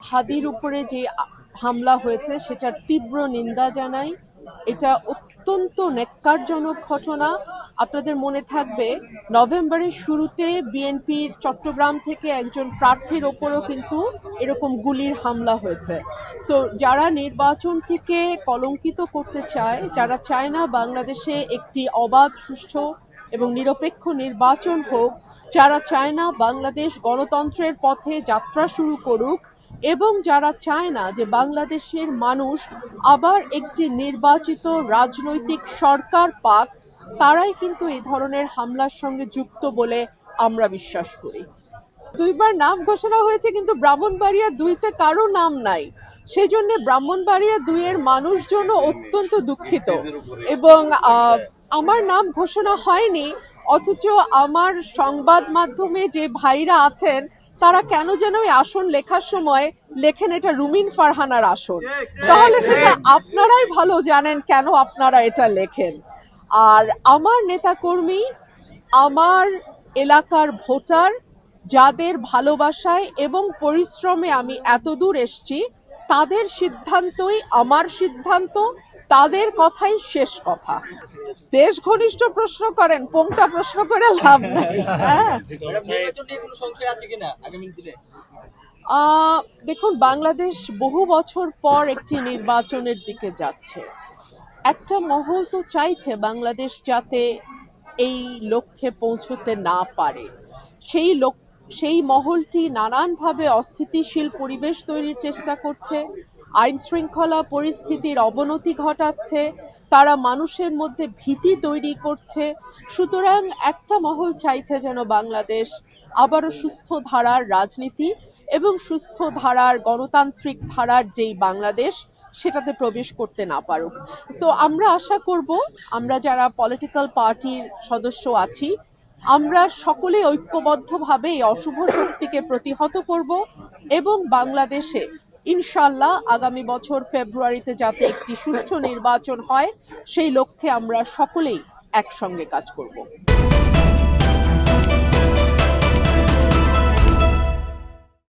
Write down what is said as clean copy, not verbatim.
হাদির উপরে যে হামলা হয়েছে সেটার তীব্র নিন্দা জানাই। এটা অত্যন্ত ন্যক্কারজনক ঘটনা। আপনাদের মনে থাকবে নভেম্বরের শুরুতে বিএনপির চট্টগ্রাম থেকে একজন প্রার্থীর ওপরও কিন্তু এরকম গুলির হামলা হয়েছে। সো যারা নির্বাচনটিকে কলঙ্কিত করতে চায়, যারা চায় না বাংলাদেশে একটি অবাধ, সুষ্ঠু এবং নিরপেক্ষ নির্বাচন হোক, যারা চায় না বাংলাদেশ গণতন্ত্রের পথে যাত্রা শুরু করুক, এবং যারা চায় না যে বাংলাদেশের মানুষ আবার একটি নির্বাচিত রাজনৈতিক সরকার পাক, তারাই কিন্তু এই ধরনের হামলার সঙ্গে যুক্ত বলে আমরা বিশ্বাস করি। দুইবার নাম ঘোষণা হয়েছে কিন্তু ব্রাহ্মণবাড়িয়া 2-তে কারো নাম নাই। সেই জন্য ব্রাহ্মণবাড়িয়া 2-এর মানুষজন অত্যন্ত দুঃখিত। এবং আমার নাম ঘোষণা হয়নি, অথচ আমার সংবাদ মাধ্যমে যে ভাইরা আছেন তারা কেন যেন ওই আসন লেখার সময় লেখেন এটা রুমিন ফারহানার আসন। তাহলে সেটা আপনারাই ভালো জানেন কেন আপনারা এটা লেখেন। আর আমার নেতাকর্মী, আমার এলাকার ভোটার, যাদের ভালোবাসায় এবং পরিশ্রমে আমি এতদূর এসেছি, তাদের সিদ্ধান্তই আমার সিদ্ধান্ত, তাদের কথাই শেষ কথা। দেশ ঘনিষ্ঠ প্রশ্ন করেন, পোংটা প্রশ্ন করে লাভ নাই। হ্যাঁ, দেখুন, বাংলাদেশ বহু বছর পর একটি নির্বাচনের দিকে যাচ্ছে। একটা মহল তো চাইছে বাংলাদেশ যাতে এই লক্ষ্যে পৌঁছতে না পারে। সেই মহলটি নানানভাবে অস্থিতিশীল পরিবেশ তৈরির চেষ্টা করছে, আইন শৃঙ্খলা পরিস্থিতির অবনতি ঘটাচ্ছে, তারা মানুষের মধ্যে ভীতি তৈরি করছে। সুতরাং একটা মহল চাইছে যেন বাংলাদেশ আবারও সুস্থ ধারার রাজনীতি এবং সুস্থ ধারার গণতান্ত্রিক ধারার যেই বাংলাদেশ, সেটাতে প্রবেশ করতে না পারুক। সো আমরা আশা করব, আমরা যারা পলিটিক্যাল পার্টির সদস্য আছি, আমরা সকলে ঐক্যবদ্ধভাবে এই অশুভ শক্তিকে প্রতিহত করব এবং বাংলাদেশে ইনশাল্লাহ আগামী বছর ফেব্রুয়ারিতে যাতে একটি সুষ্ঠু নির্বাচন হয়, সেই লক্ষ্যে আমরা সকলেই একসঙ্গে কাজ করব।